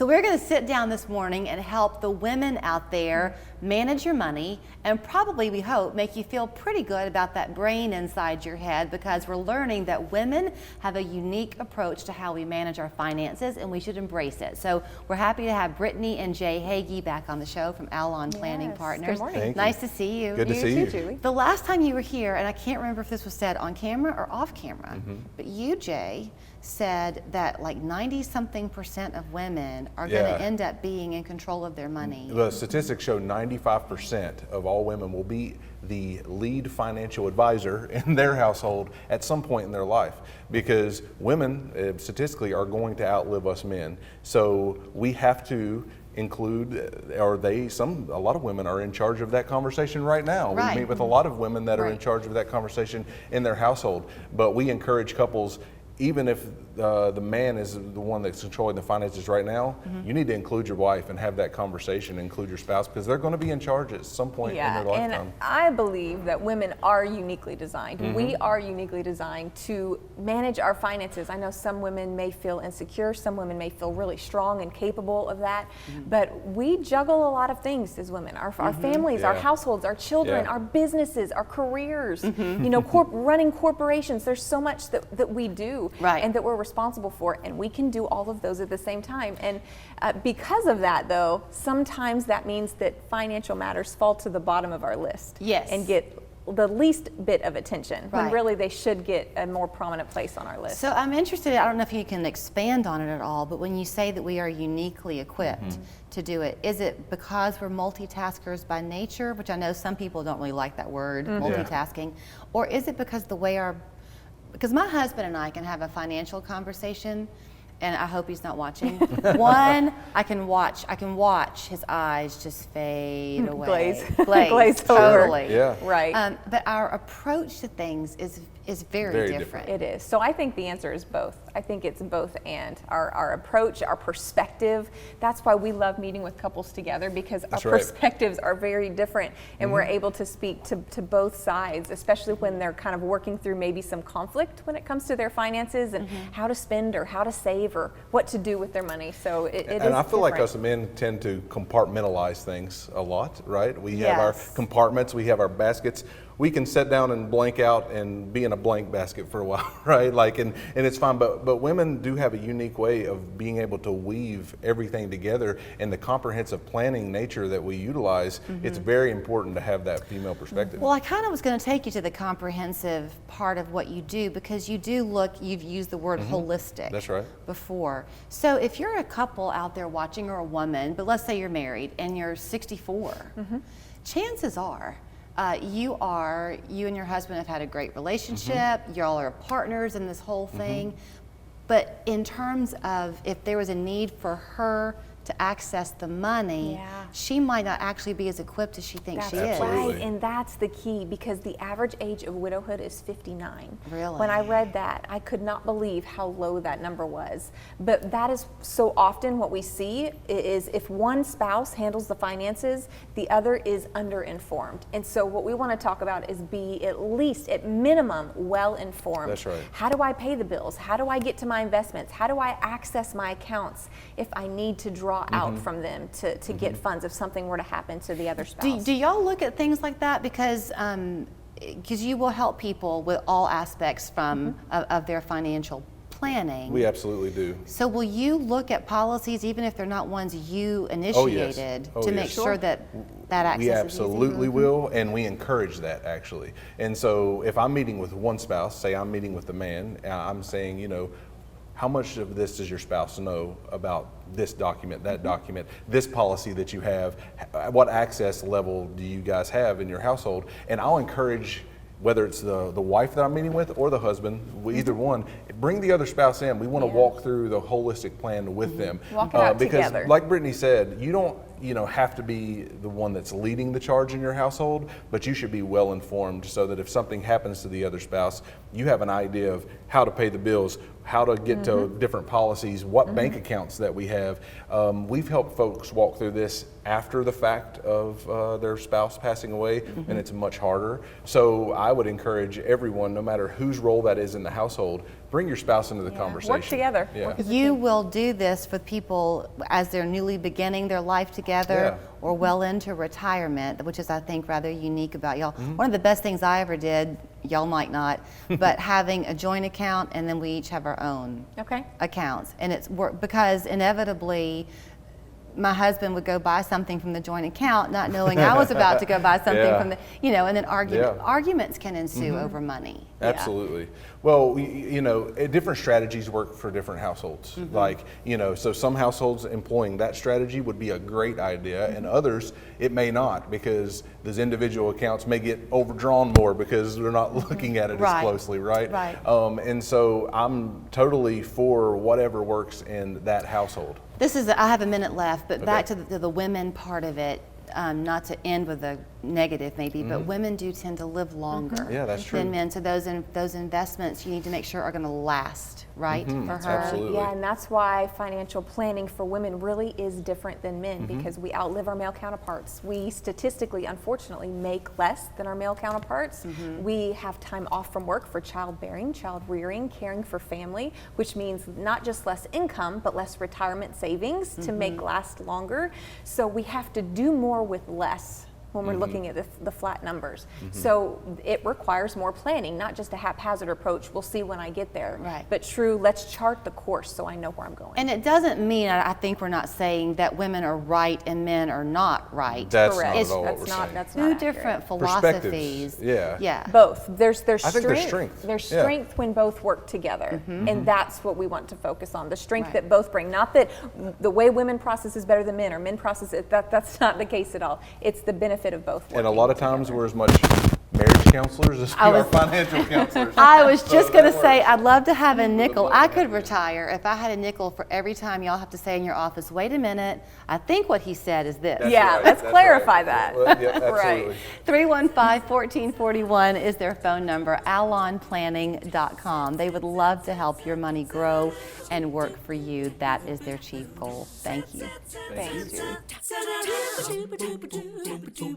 So we're going to sit down this morning and help the women out there manage your money and probably, we hope, make you feel pretty good about that brain inside your head, because we're learning that women have a unique approach to how we manage our finances and we should embrace it. So we're happy to have Brittany and Jay Hagy back on the show from Alon Planning Partners. Good morning. Nice to see you. Good to see you. Julie. The last time you were here, and I can't remember if this was said on camera or off camera, but you, Jay, said that like 90-something% of women are going to end up being in control of their money. The statistics show 95% of all women will be the lead financial advisor in their household at some point in their life, because women statistically are going to outlive us men. So we have to include, or a lot of women are in charge of that conversation right now. Right. We meet with a lot of women that are in Right. charge of that conversation in their household, but we encourage couples, even if the man is the one that's controlling the finances right now, you need to include your wife and have that conversation, include your spouse, because they're going to be in charge at some point in their lifetime. And I believe that women are uniquely designed. We are uniquely designed to manage our finances. I know some women may feel insecure, some women may feel really strong and capable of that, but we juggle a lot of things as women. Our families, our households, our children, our businesses, our careers, you know, running corporations. There's so much that we do and that we're responsible for, and we can do all of those at the same time. And because of that, though, sometimes that means that financial matters fall to the bottom of our list and get the least bit of attention, when really they should get a more prominent place on our list. So I'm interested, I don't know if you can expand on it at all, but when you say that we are uniquely equipped to do it, is it because we're multitaskers by nature, which I know some people don't really like that word, multitasking, or is it because because my husband and I can have a financial conversation, and I hope he's not watching. One, I can watch his eyes just fade away. Glaze totally. Yeah. Right. But our approach to things is very different. It is. So I think the answer is both. I think it's both and. Our approach, our perspective, that's why we love meeting with couples together, because our perspectives are very different, and we're able to speak to both sides, especially when they're kind of working through maybe some conflict when it comes to their finances and how to spend or how to save or what to do with their money. So it is And I feel like different. us men tend to compartmentalize things a lot, right? We have our compartments, we have our baskets. We can sit down and blank out and be in a blank basket for a while, right? Like, and it's fine, but women do have a unique way of being able to weave everything together, and the comprehensive planning nature that we utilize, it's very important to have that female perspective. Well, I kind of was going to take you to the comprehensive part of what you do, because you do you've used the word holistic. That's right. Before. So if you're a couple out there watching, or a woman, but let's say you're married and you're 64, chances are you and your husband have had a great relationship, y'all are partners in this whole thing, but in terms of if there was a need for her to access the money, she might not actually be as equipped as she thinks she is. Absolutely. Right, and that's the key, because the average age of widowhood is 59. Really? When I read that, I could not believe how low that number was. But that is so often what we see is if one spouse handles the finances, the other is underinformed. And so what we want to talk about is be at least, at minimum, well-informed. That's right. How do I pay the bills? How do I get to my investments? How do I access my accounts if I need to draw out from them to get funds if something were to happen to the other spouse? Do y'all look at things like that? Because you will help people with all aspects of their financial planning. We absolutely do. So will you look at policies, even if they're not ones you initiated, to make sure that access We is absolutely easy? will, and we encourage that, actually. And so if I'm meeting with one spouse, say I'm meeting with the man, I'm saying, you know, how much of this does your spouse know about this document, that document, this policy that you have? What access level do you guys have in your household? And I'll encourage, whether it's the wife that I'm meeting with or the husband, either one, bring the other spouse in. We want to walk through the holistic plan with them. Walk it out because together. Like Brittany said, you don't have to be the one that's leading the charge in your household, but you should be well informed, so that if something happens to the other spouse, you have an idea of how to pay the bills, how to get to different policies, what bank accounts that we have. We've helped folks walk through this after the fact of their spouse passing away, and it's much harder. So I would encourage everyone, no matter whose role that is in the household, bring your spouse into the conversation. Work together. Yeah. Work as a You team. will do this with people as they're newly beginning their life together or well into retirement, which is, I think, rather unique about y'all. One of the best things I ever did, y'all might not, but having a joint account and then we each have our own accounts. And it's because inevitably, my husband would go buy something from the joint account, not knowing I was about to go buy something from the, and then arguments can ensue over money. Absolutely. Well, different strategies work for different households. Like, so some households employing that strategy would be a great idea, and others it may not, because those individual accounts may get overdrawn more because they're not looking at it as closely, right? And so I'm totally for whatever works in that household. I have a minute left, but back to the women part of it, not to end with a negative maybe, but women do tend to live longer than men. So those investments you need to make sure are going to last, right, for her. Absolutely. Yeah, and that's why financial planning for women really is different than men, because we outlive our male counterparts. We statistically, unfortunately, make less than our male counterparts. We have time off from work for childbearing, child rearing, caring for family, which means not just less income, but less retirement savings to make last longer. So we have to do more with less when we're looking at the flat numbers. So it requires more planning, not just a haphazard approach, we'll see when I get there, but true, let's chart the course so I know where I'm going. And it doesn't mean, I think we're not saying that women are right and men are not right. That's Correct. not at all what we're saying. That's Two not different accurate. philosophies. Yeah. Both. There's I think there's strength. There's strength when both work together, and that's what we want to focus on. The strength that both bring. Not that the way women process is better than men, or men process it. That's not the case at all. It's the benefit of both. And a lot of times we're as much marriage counselors as we are financial counselors. I was just going to say, I'd love to have a nickel. I could retire if I had a nickel for every time y'all have to say in your office, wait a minute, I think what he said is this. Let's clarify that. Well, absolutely. 315-1441 is their phone number, alonplanning.com. They would love to help your money grow and work for you. That is their chief goal. Thank you. Thanks, Julie.